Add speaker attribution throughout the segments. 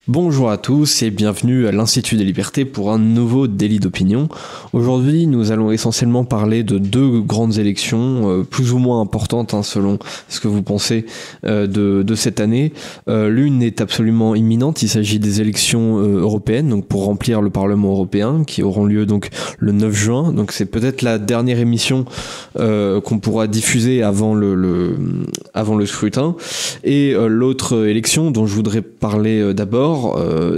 Speaker 1: Bonjour à tous et bienvenue à l'Institut des Libertés pour un nouveau délit d'opinion. Aujourd'hui, nous allons essentiellement parler de deux grandes élections, plus ou moins importantes selon ce que vous pensez de cette année. L'une est absolument imminente, il s'agit des élections européennes, donc pour remplir le Parlement européen, qui auront lieu donc le 9 juin. Donc c'est peut-être la dernière émission qu'on pourra diffuser avant le scrutin. Et l'autre élection dont je voudrais parler d'abord,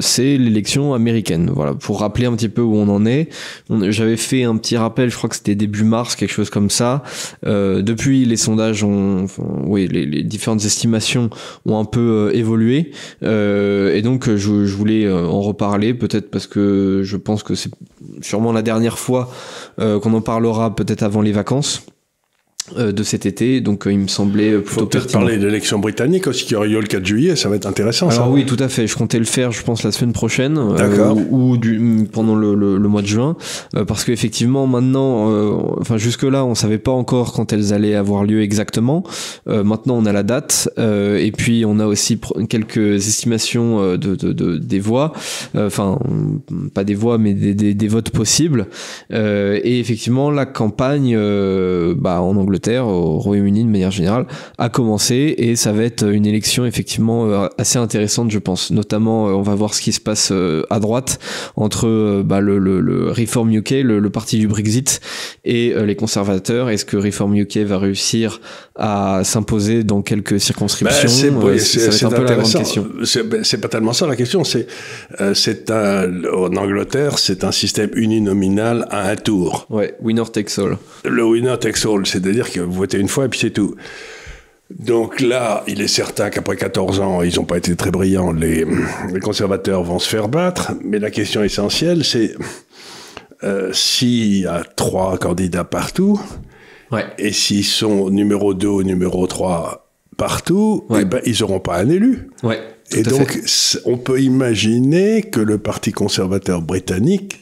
Speaker 1: c'est l'élection américaine. Voilà, pour rappeler un petit peu où on en est. J'avais fait un petit rappel, je crois que c'était début mars, quelque chose comme ça. Depuis, les sondages les différentes estimations ont un peu évolué. Et donc, je voulais en reparler, peut-être parce que je pense que c'est sûrement la dernière fois qu'on en parlera, peut-être avant les vacances de cet été, donc il me semblait plutôt
Speaker 2: faut peut-être
Speaker 1: pertinent.
Speaker 2: parler de l'élection britannique aussi qui aura lieu le 4 juillet, ça va être intéressant.
Speaker 1: Alors
Speaker 2: ça.
Speaker 1: oui, tout à fait, je comptais le faire, je pense, la semaine prochaine ou pendant le mois de juin, parce qu'effectivement maintenant, jusque-là on savait pas encore quand elles allaient avoir lieu exactement. Maintenant on a la date, et puis on a aussi quelques estimations des voix, pas des voix mais des votes possibles, et effectivement la campagne en Angleterre, au Royaume-Uni de manière générale, a commencé, et ça va être une élection effectivement assez intéressante, je pense. Notamment, on va voir ce qui se passe à droite entre le Reform UK, le parti du Brexit, et les conservateurs. Est-ce que Reform UK va réussir à s'imposer dans quelques circonscriptions? Ça va être un peu la grande question.
Speaker 2: C'est pas tellement ça la question. En Angleterre, c'est un système uninominal à un tour.
Speaker 1: Ouais, winner takes all.
Speaker 2: Le winner takes all, c'est-à-dire que vous votez une fois et puis c'est tout. Donc là, il est certain qu'après 14 ans, ils n'ont pas été très brillants, les conservateurs vont se faire battre, mais la question essentielle, c'est s'il y a 3 candidats partout, ouais, et s'ils sont numéro 2 ou numéro 3 partout, ouais, ils n'auront pas un élu. Ouais, et donc, on peut imaginer que le Parti conservateur britannique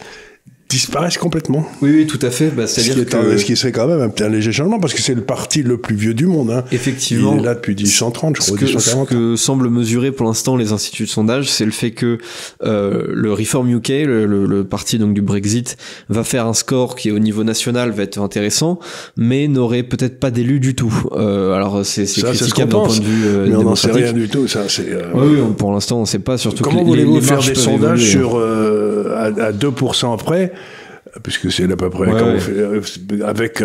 Speaker 2: disparaissent complètement.
Speaker 1: Oui, tout à fait. C'est-à-dire
Speaker 2: ce qui serait quand même un léger changement, parce que c'est le parti le plus vieux du monde. Hein.
Speaker 1: Effectivement.
Speaker 2: Il est là depuis 1830, je crois. 1840.
Speaker 1: Ce que semblent mesurer pour l'instant les instituts de sondage, c'est le fait que le Reform UK, le parti donc du Brexit, va faire un score qui au niveau national va être intéressant, mais n'aurait peut-être pas d'élu du tout. Alors c'est critiquable d'un point de vue
Speaker 2: mais on n'en sait rien du tout. Ça,
Speaker 1: oui, pour l'instant on ne sait pas. Surtout
Speaker 2: comment voulez-vous faire des sondages sur à 2% près? Puisque c'est à peu près avec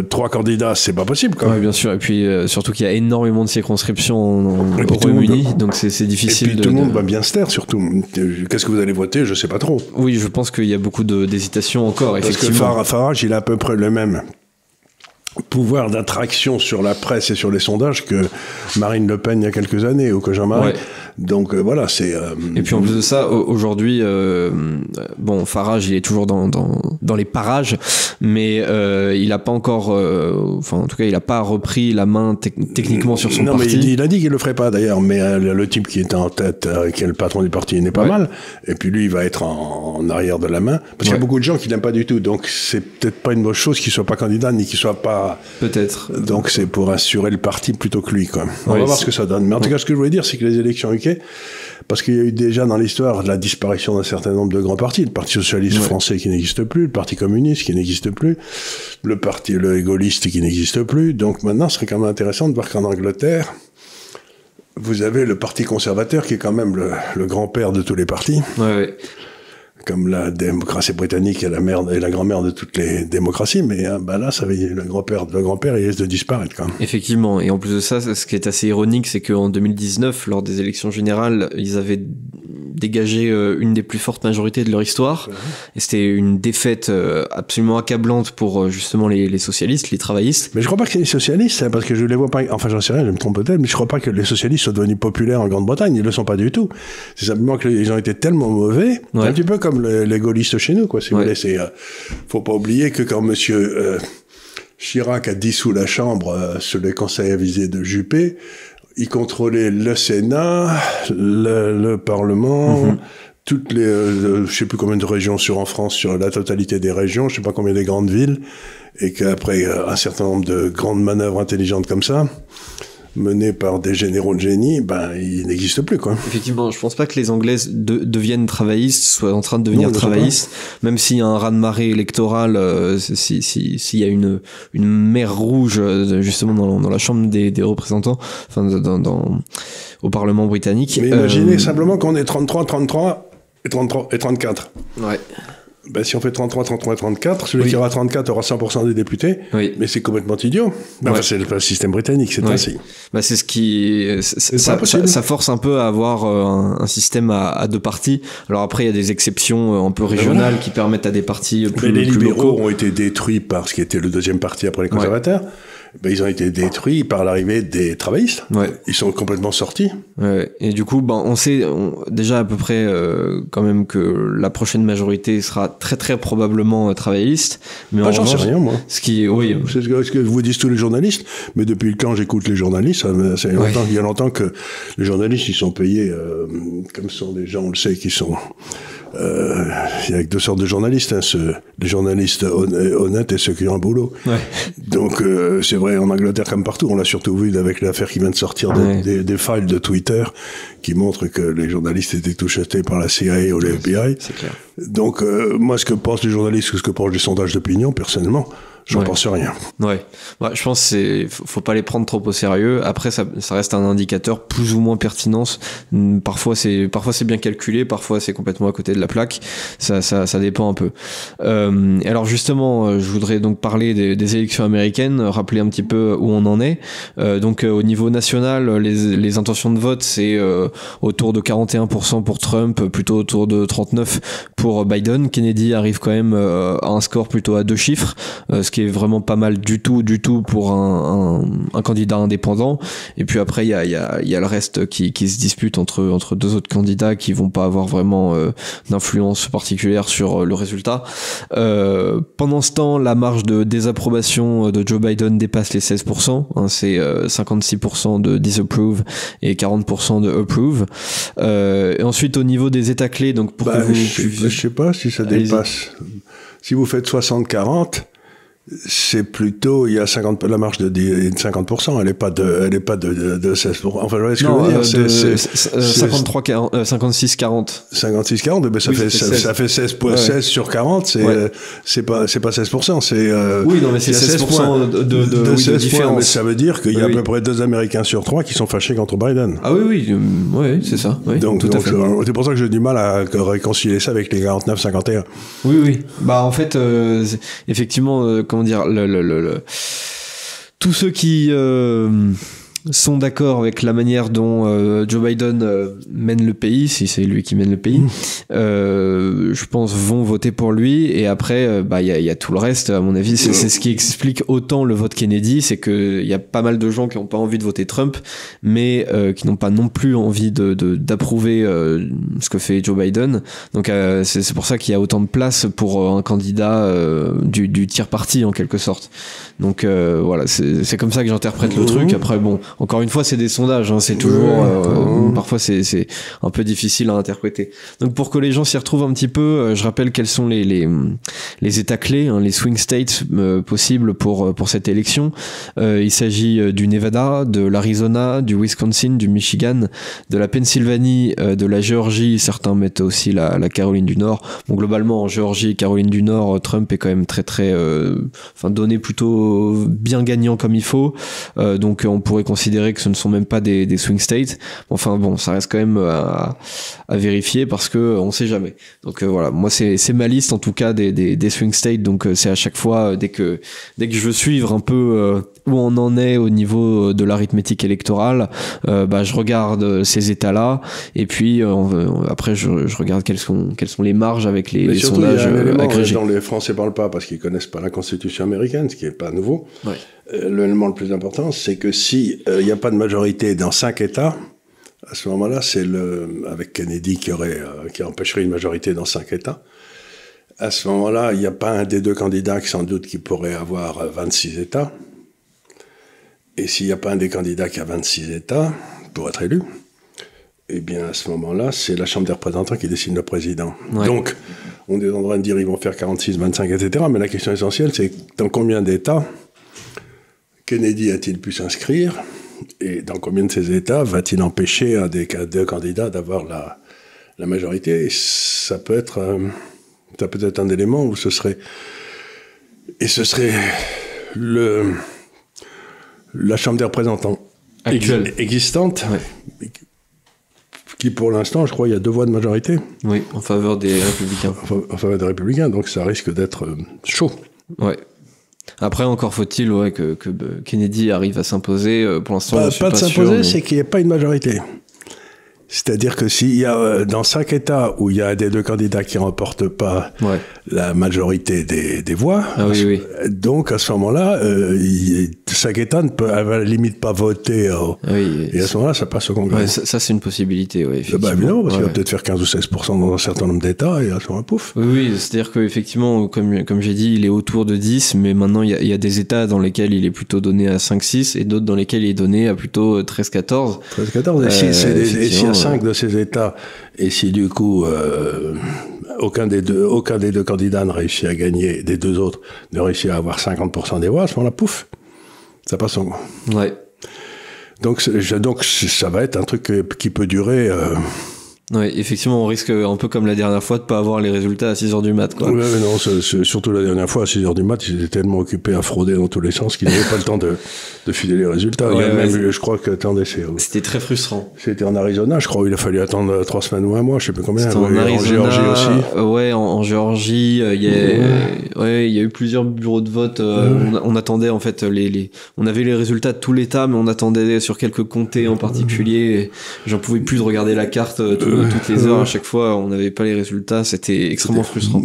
Speaker 2: 3 candidats, c'est pas possible quand même.
Speaker 1: Oui, bien sûr. Et puis surtout qu'il y a énormément de circonscriptions au Royaume-Uni, donc c'est difficile.
Speaker 2: Et puis tout le monde va bien se taire, surtout. Qu'est-ce que vous allez voter? Je sais pas trop.
Speaker 1: Oui, je pense qu'il y a beaucoup d'hésitation encore.
Speaker 2: Parce
Speaker 1: effectivement.
Speaker 2: Que Farage, il a à peu près le même pouvoir d'attraction sur la presse et sur les sondages que Marine Le Pen il y a quelques années, ou que Jean-Marie. Ouais. Donc voilà, c'est...
Speaker 1: Et puis en plus de ça, aujourd'hui, Farage, il est toujours dans les parages, mais il a pas encore... en tout cas, il a pas repris la main techniquement sur son parti.
Speaker 2: Non, mais il a dit qu'il le ferait pas, d'ailleurs, mais le type qui est en tête, qui est le patron du parti, il n'est pas mal, et puis lui, il va être en arrière de la main, parce qu'il y a beaucoup de gens qui l'aiment pas du tout, donc c'est peut-être pas une bonne chose qu'il soit pas candidat, ni qu'il soit pas...
Speaker 1: Peut-être.
Speaker 2: Donc c'est pour assurer le parti plutôt que lui, quoi. On va voir ce que ça donne. Mais en tout cas, ce que je voulais dire, c'est que les élections UK, parce qu'il y a eu déjà dans l'histoire la disparition d'un certain nombre de grands partis, le Parti socialiste français qui n'existe plus, le Parti communiste qui n'existe plus, le gaulliste qui n'existe plus. Donc maintenant, ce serait quand même intéressant de voir qu'en Angleterre, vous avez le Parti conservateur qui est quand même le grand-père de tous les partis. Ouais. Comme la démocratie britannique est la mère et la grand-mère de toutes les démocraties, mais là, ça veut dire le grand-père, il risque de disparaître quand même.
Speaker 1: Effectivement, et en plus de ça, ce qui est assez ironique, c'est qu'en 2019, lors des élections générales, ils avaient dégagé une des plus fortes majorités de leur histoire, et c'était une défaite absolument accablante pour justement les socialistes, les travaillistes.
Speaker 2: Mais je crois pas que c'est les socialistes, hein, parce que je les vois pas, enfin j'en sais rien, je me trompe peut-être, mais je crois pas que les socialistes soient devenus populaires en Grande-Bretagne, ils le sont pas du tout. C'est simplement qu'ils ont été tellement mauvais, un petit peu comme les gaullistes chez nous, quoi, si vous voulez. Faut pas oublier que quand monsieur Chirac a dissous la Chambre sur les conseils avisés de Juppé, il contrôlait le Sénat, le Parlement, toutes les, je sais plus combien de régions en France, sur la totalité des régions, je sais pas combien des grandes villes, et qu'après un certain nombre de grandes manœuvres intelligentes comme ça, menés par des généraux de génie, ils n'existent plus, quoi.
Speaker 1: Effectivement, je pense pas que les Anglais deviennent travaillistes, soient en train de devenir travaillistes, même s'il y a un raz-de-marée électoral, s'il y a une mer rouge, justement, dans la Chambre des représentants, enfin, au Parlement britannique.
Speaker 2: Mais imaginez simplement qu'on est 33 et 34.
Speaker 1: Ouais.
Speaker 2: Si on fait 33 et 34, celui qui aura 34 aura 100% des députés. Oui. Mais c'est complètement idiot. C'est le système britannique, c'est ainsi.
Speaker 1: C'est ce qui... Ça force un peu à avoir un système à deux partis. Alors après, il y a des exceptions un peu régionales qui permettent à des partis plus locaux.
Speaker 2: Les libéraux ont été détruits par ce qui était le deuxième parti après les conservateurs. Ils ont été détruits par l'arrivée des travaillistes. Ouais. Ils sont complètement sortis.
Speaker 1: Ouais. Et du coup, on sait déjà à peu près quand même que la prochaine majorité sera très très probablement travailliste. Mais
Speaker 2: j'en sais rien, moi.
Speaker 1: C'est ce
Speaker 2: que vous disent tous les journalistes. Mais depuis quand j'écoute les journalistes, il y a longtemps que les journalistes, ils sont payés comme sont des gens, on le sait, qui sont... il y a que deux sortes de journalistes, les journalistes honnêtes et ceux qui ont un boulot. Ouais. Donc c'est vrai en Angleterre comme partout, on l'a surtout vu avec l'affaire qui vient de sortir des files de Twitter qui montrent que les journalistes étaient tous achetés par la CIA ou les FBI.
Speaker 1: C'est clair.
Speaker 2: Donc moi ce que pensent les journalistes, ce que pensent les sondages d'opinion, personnellement, j'en pense rien.
Speaker 1: Ouais. Je pense que faut pas les prendre trop au sérieux. Après, ça reste un indicateur plus ou moins pertinent. Parfois c'est bien calculé, parfois c'est complètement à côté de la plaque. Ça dépend un peu. Alors justement, je voudrais donc parler des élections américaines, rappeler un petit peu où on en est. Donc au niveau national, les intentions de vote, c'est autour de 41% pour Trump, plutôt autour de 39% pour Biden. Kennedy arrive quand même à un score plutôt à 2 chiffres, ce qui est vraiment pas mal du tout pour un candidat indépendant. Et puis après il y a le reste qui se dispute entre deux autres candidats qui vont pas avoir vraiment d'influence particulière sur le résultat. Pendant ce temps, la marge de désapprobation de Joe Biden dépasse les 16%, c'est 56% de disapprove et 40% de approve. Et ensuite au niveau des états clés, donc pour que
Speaker 2: je sais pas si ça dépasse. Si vous faites 60-40, c'est plutôt, il y a la marge de 50%, elle est pas de 16%. Enfin, je vois ce que je veux dire.
Speaker 1: C'est 56-40.
Speaker 2: 56-40, mais ça fait 16 sur 40, c'est pas 16%, c'est,
Speaker 1: oui, non, mais c'est 16% de 16 différence.
Speaker 2: Mais ça veut dire qu'il y a à peu près 2 Américains sur 3 qui sont fâchés contre Biden.
Speaker 1: Ah oui, c'est ça. Oui,
Speaker 2: donc c'est pour ça que j'ai du mal à réconcilier ça avec les 49-51.
Speaker 1: Oui. En fait, effectivement, comment dire, tous ceux qui sont d'accord avec la manière dont Joe Biden mène le pays, si c'est lui qui mène le pays, je pense vont voter pour lui. Et après il y a tout le reste, à mon avis, c'est ce qui explique autant le vote Kennedy, c'est que il y a pas mal de gens qui n'ont pas envie de voter Trump, mais qui n'ont pas non plus envie d'approuver ce que fait Joe Biden. Donc c'est pour ça qu'il y a autant de place pour un candidat du tiers parti en quelque sorte. Donc voilà, c'est comme ça que j'interprète le truc. Après encore une fois, c'est des sondages, c'est toujours parfois c'est un peu difficile à interpréter. Donc pour que les gens s'y retrouvent un petit peu, je rappelle quels sont les états clés, les swing states possibles pour cette élection. Il s'agit du Nevada, de l'Arizona, du Wisconsin, du Michigan, de la Pennsylvanie, de la Géorgie. Certains mettent aussi la Caroline du Nord. Bon, globalement, en Géorgie et Caroline du Nord, Trump est quand même très très donné plutôt bien gagnant comme il faut. Donc on pourrait considérer que ce ne sont même pas des swing states. Enfin bon, ça reste quand même à vérifier parce que on sait jamais. Donc voilà, moi c'est ma liste en tout cas des swing states. Donc c'est à chaque fois dès que je veux suivre un peu où on en est au niveau de l'arithmétique électorale, je regarde ces états-là et puis après je regarde quelles sont les marges avec les sondages agrégés.
Speaker 2: Dont les Français parlent pas parce qu'ils connaissent pas la Constitution américaine, ce qui est pas nouveau. Ouais. L'élément le plus important, c'est que si il n'y a pas de majorité dans 5 États, à ce moment-là, c'est avec Kennedy qui empêcherait une majorité dans 5 États. À ce moment-là, il n'y a pas un des deux candidats qui sans doute qui pourrait avoir 26 États. Et s'il n'y a pas un des candidats qui a 26 États pour être élu, eh bien à ce moment-là, c'est la Chambre des représentants qui décide le président. Ouais. Donc, on est en train de dire ils vont faire 46, 25, etc. Mais la question essentielle, c'est dans combien d'États Kennedy a-t-il pu s'inscrire Et dans combien de ces États va-t-il empêcher un des deux candidats d'avoir la majorité? Et ça peut être un élément où ce serait la Chambre des représentants existante, qui pour l'instant, je crois, il y a 2 voix de majorité.
Speaker 1: Oui, en faveur des Républicains.
Speaker 2: En faveur des Républicains, donc ça risque d'être chaud.
Speaker 1: Ouais. Après, encore faut-il que Kennedy arrive à s'imposer. Pour l'instant,
Speaker 2: pas de s'imposer, c'est qu'il n'y ait pas une majorité. C'est-à-dire que s'il y a dans 5 États où il y a des 2 candidats qui remportent pas la majorité des voix, donc à ce moment-là, 5 États ne peuvent à la limite pas voter. Et à ce moment-là, ça passe au Congrès.
Speaker 1: Ouais, ça c'est une possibilité, effectivement.
Speaker 2: Évidemment, parce qu'il va peut-être faire 15 ou 16% dans un certain nombre d'États, et à ce moment-là, pouf.
Speaker 1: Oui, c'est-à-dire qu'effectivement, comme j'ai dit, il est autour de 10, mais maintenant, il y a des États dans lesquels il est plutôt donné à 5-6, et d'autres dans lesquels il est donné à plutôt 13-14.
Speaker 2: 13-14, et s'il y a 5 de ces États, et si du coup aucun des deux candidats ne réussit à gagner, des 2 autres ne réussit à avoir 50% des voix, à ce moment-là, pouf, ça passe en...
Speaker 1: Ouais.
Speaker 2: Donc ça va être un truc qui peut durer...
Speaker 1: Ouais, effectivement, on risque un peu comme la dernière fois de pas avoir les résultats à 6h du mat, quoi.
Speaker 2: Ouais, mais non, surtout la dernière fois, à 6h du mat, ils étaient tellement occupés à frauder dans tous les sens qu'ils n'avaient pas le temps de filer les résultats. Je crois que,
Speaker 1: c'était très frustrant.
Speaker 2: C'était en Arizona, je crois, où il a fallu attendre 3 semaines ou 1 mois, je sais plus combien.
Speaker 1: C'était en Géorgie aussi. Ouais, en Géorgie, il y a eu plusieurs bureaux de vote. On attendait, en fait, on avait les résultats de tout l'État, mais on attendait sur quelques comtés en particulier. J'en pouvais plus de regarder la carte toutes les heures, à chaque fois, on n'avait pas les résultats, c'était extrêmement frustrant.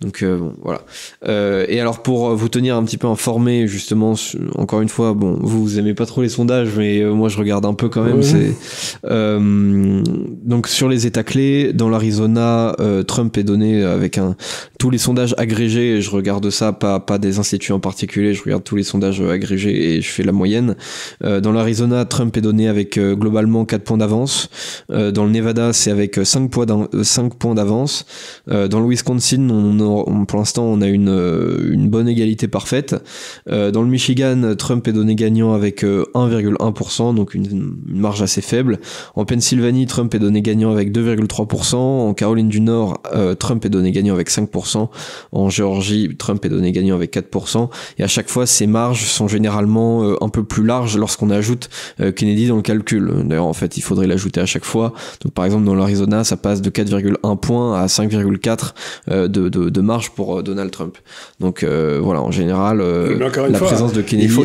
Speaker 1: Donc bon, voilà. Et alors pour vous tenir un petit peu informé, justement, encore une fois, bon, vous aimez pas trop les sondages, mais moi je regarde un peu quand même. Donc sur les États clés, dans l'Arizona, Trump est donné avec tous les sondages agrégés. Et je regarde ça, pas des instituts en particulier. Je regarde tous les sondages agrégés et je fais la moyenne. Dans l'Arizona, Trump est donné avec globalement 4 points d'avance. Dans le Nevada, c'est avec 5 points d'avance. Dans le Wisconsin, pour l'instant, on a une bonne égalité parfaite. Dans le Michigan, Trump est donné gagnant avec 1,1%, donc une marge assez faible. En Pennsylvanie, Trump est donné gagnant avec 2,3%. En Caroline du Nord, Trump est donné gagnant avec 5%. En Géorgie, Trump est donné gagnant avec 4%. Et à chaque fois, ces marges sont généralement un peu plus larges lorsqu'on ajoute Kennedy dans le calcul. D'ailleurs, en fait, il faudrait l'ajouter à chaque fois. Donc, par exemple, dans l'Arizona, ça passe de 4,1 points à 5,4 de marge pour Donald Trump. Donc voilà, en général, présence de Kennedy,
Speaker 2: il faut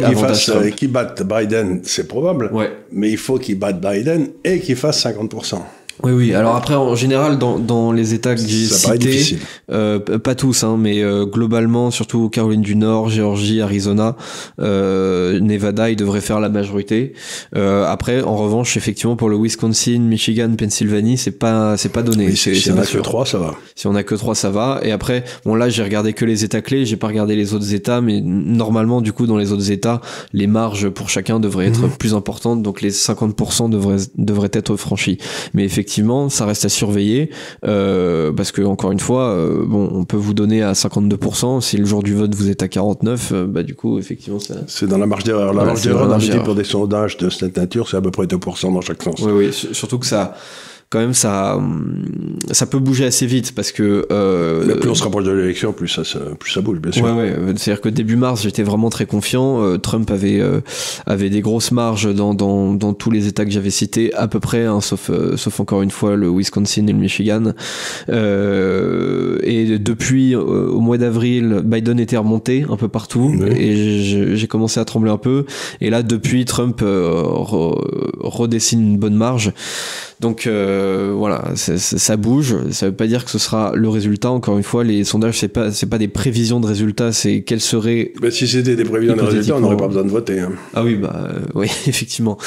Speaker 2: qu'il batte Biden, c'est probable, mais il faut qu'il batte Biden et qu'il fasse 50%.
Speaker 1: Oui. Alors après, en général, dans les États que j'ai cités, pas tous, mais globalement, surtout Caroline du Nord, Géorgie, Arizona, Nevada, ils devraient faire la majorité. Après, en revanche, effectivement, pour le Wisconsin, Michigan, Pennsylvanie, c'est pas donné.
Speaker 2: Oui, si on a que 3, ça va.
Speaker 1: Si on a que 3, ça va. Et après, bon, là, j'ai regardé que les États clés, j'ai pas regardé les autres États, mais normalement, du coup, dans les autres États, les marges pour chacun devraient être plus importantes, donc les 50% devraient être franchis. Mais effectivement, ça reste à surveiller parce que encore une fois, bon, on peut vous donner à 52%. Si le jour du vote vous êtes à 49, bah du coup, effectivement, ça.
Speaker 2: C'est dans la marge d'erreur. La marge d'erreur pour des sondages de cette nature, c'est à peu près 2% dans chaque sens.
Speaker 1: Oui, surtout que ça. Quand même, ça peut bouger assez vite parce que
Speaker 2: mais plus on se rapproche de l'élection, plus ça bouge, bien sûr.
Speaker 1: Ouais. C'est-à-dire que début mars, j'étais vraiment très confiant. Trump avait des grosses marges dans tous les États que j'avais cités à peu près, sauf encore une fois le Wisconsin et le Michigan. Et depuis au mois d'avril, Biden était remonté un peu partout et j'ai commencé à trembler un peu. Et là, depuis, Trump redessine une bonne marge. Donc voilà, ça bouge. Ça veut pas dire que ce sera le résultat. Encore une fois, les sondages, c'est pas des prévisions de résultats, c'est quels seraient.
Speaker 2: Mais si c'était des prévisions de résultats, on n'aurait pas besoin de voter.
Speaker 1: Ah oui, oui, effectivement.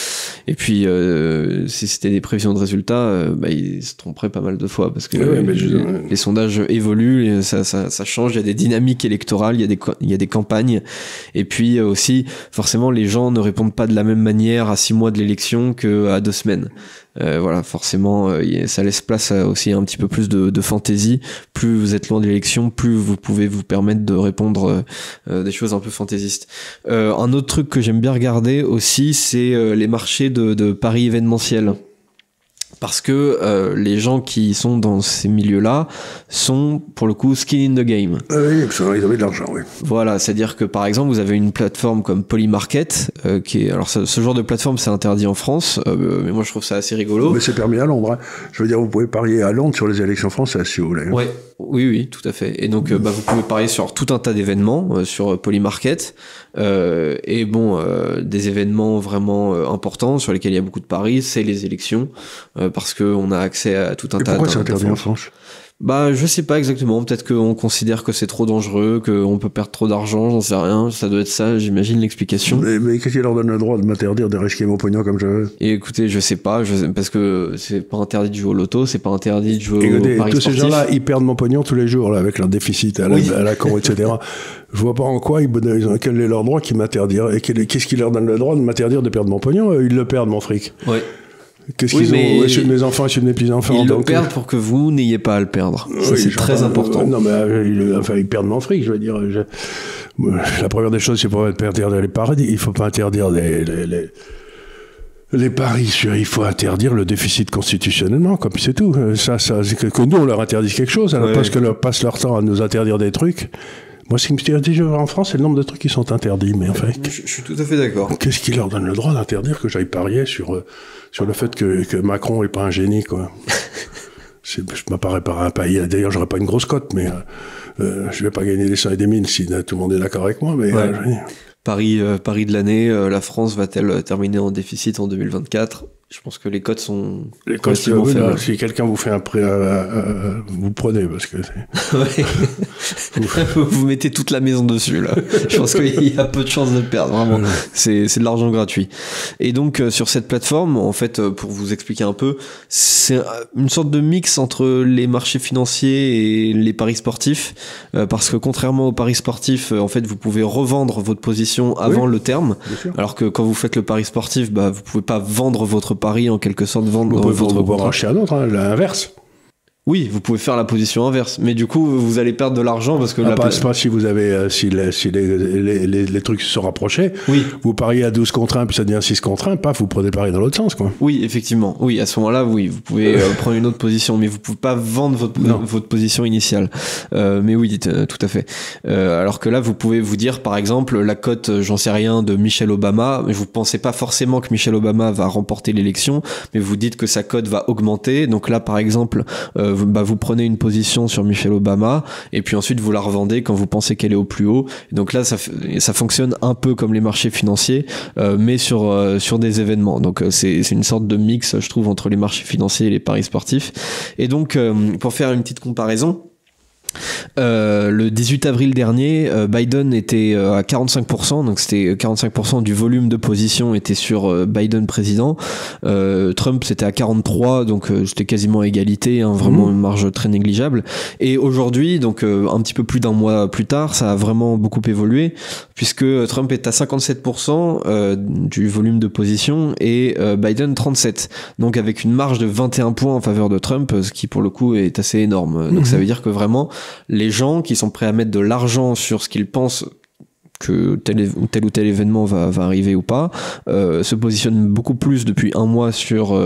Speaker 1: Et puis si c'était des prévisions de résultats, ils se tromperaient pas mal de fois parce que les sondages évoluent, ça change. Il y a des dynamiques électorales, il y a des campagnes. Et puis aussi, forcément, les gens ne répondent pas de la même manière à 6 mois de l'élection qu'à 2 semaines. Voilà, forcément, ça laisse place à aussi un petit peu plus de fantaisie. Plus vous êtes loin de l'élection, plus vous pouvez vous permettre de répondre des choses un peu fantaisistes. Un autre truc que j'aime bien regarder aussi, c'est les marchés de paris événementiels. Parce que les gens qui sont dans ces milieux-là sont, pour le coup, skin in the game.
Speaker 2: Oui, absolument, ils avaient de l'argent, oui.
Speaker 1: Voilà, c'est-à-dire que, par exemple, vous avez une plateforme comme Polymarket, qui est... Alors, ce genre de plateforme, c'est interdit en France, mais moi, je trouve ça assez rigolo.
Speaker 2: Mais c'est permis à Londres. Hein. Je veux dire, vous pouvez parier à Londres sur les élections françaises, si vous voulez.
Speaker 1: Ouais. Oui, tout à fait. Et donc, vous pouvez parier sur tout un tas d'événements sur Polymarket. Et bon, des événements vraiment importants sur lesquels il y a beaucoup de paris, c'est les élections, parce qu'on a accès à tout un tas.
Speaker 2: Pourquoi c'est interdit en France ?
Speaker 1: Bah, je sais pas exactement. Peut-être qu'on considère que c'est trop dangereux, qu'on peut perdre trop d'argent, j'en sais rien. Ça doit être ça, j'imagine, l'explication.
Speaker 2: Mais qu'est-ce qui leur donne le droit de m'interdire de risquer mon pognon comme je veux ?
Speaker 1: Et écoutez, je sais pas, parce que c'est pas interdit de jouer au loto, c'est pas interdit de jouer au paris
Speaker 2: tous
Speaker 1: sportif.
Speaker 2: Ces gens-là, ils perdent mon pognon tous les jours, là, avec leur déficit à la con, etc. Je vois pas en quoi quel est leur droit qui m'interdire, et qu'est-ce qui leur donne le droit de m'interdire de perdre mon pognon ? Ils le perdent, mon fric.
Speaker 1: Ouais.
Speaker 2: Qu'est-ce qu'ils ont chez mes enfants et chez mes petits-enfants ?
Speaker 1: Ils le perdent pour que vous n'ayez pas à le perdre. Ça, c'est très important.
Speaker 2: Non, mais ils perdent mon fric, je veux dire. La première des choses, c'est pas interdire les paris. Il faut pas interdire les paris. Il faut interdire le déficit constitutionnellement, comme c'est tout. Ça c'est que nous, on leur interdise quelque chose, parce que leur passent leur temps à nous interdire des trucs. Moi, ce qui me dit en France, c'est le nombre de trucs qui sont interdits. Mais en fait,
Speaker 1: je suis tout à fait d'accord.
Speaker 2: Qu'est-ce qui leur donne le droit d'interdire que j'aille parier sur le fait que Macron est pas un génie, quoi. Je m'apparais pas un pays. D'ailleurs, j'aurais pas une grosse cote, mais je vais pas gagner des cents et des mille si tout le monde est d'accord avec moi. Mais
Speaker 1: Paris de l'année, la France va-t-elle terminer en déficit en 2024 ? Je pense que les cotes sont relativement faibles.
Speaker 2: Si quelqu'un vous fait un prêt, vous prenez, parce que
Speaker 1: vous mettez toute la maison dessus, là. Je pense qu'il y a peu de chances de le perdre, vraiment. C'est de l'argent gratuit. Et donc, sur cette plateforme, en fait, pour vous expliquer un peu, c'est une sorte de mix entre les marchés financiers et les paris sportifs, parce que contrairement aux paris sportifs, en fait, vous pouvez revendre votre position avant le terme, alors que quand vous faites le pari sportif, vous pouvez pas vendre votre pari, en quelque sorte, vendre votre
Speaker 2: contrat. Racheter un autre, l'inverse.
Speaker 1: Oui, vous pouvez faire la position inverse, mais du coup, vous allez perdre de l'argent parce que...
Speaker 2: pas si vous avez, si les trucs se sont rapprochés, vous pariez à 12 contre 1, puis ça devient 6 contre 1, paf, vous prenez le pari dans l'autre sens, quoi.
Speaker 1: Oui, effectivement. Oui, à ce moment-là, oui, vous pouvez prendre une autre position, mais vous pouvez pas vendre votre position initiale. Mais oui, tout à fait. Alors que là, vous pouvez vous dire, par exemple, la cote, j'en sais rien, de Michelle Obama, mais vous pensez pas forcément que Michelle Obama va remporter l'élection, mais vous dites que sa cote va augmenter. Donc là, par exemple, vous prenez une position sur Michelle Obama et puis ensuite vous la revendez quand vous pensez qu'elle est au plus haut. Et donc là, ça fonctionne un peu comme les marchés financiers, mais sur des événements. Donc c'est une sorte de mix, je trouve, entre les marchés financiers et les paris sportifs. Et donc, pour faire une petite comparaison, le 18 avril dernier, Biden était à 45%, donc c'était 45% du volume de position était sur Biden président. Trump c'était à 43%, donc c'était quasiment à égalité, vraiment une marge très négligeable. Et aujourd'hui, donc un petit peu plus d'un mois plus tard, ça a vraiment beaucoup évolué, puisque Trump est à 57% du volume de position et Biden 37%. Donc avec une marge de 21 points en faveur de Trump, ce qui pour le coup est assez énorme. Donc ça veut dire que vraiment les gens qui sont prêts à mettre de l'argent sur ce qu'ils pensent que tel ou tel événement va arriver ou pas, se positionne beaucoup plus depuis un mois sur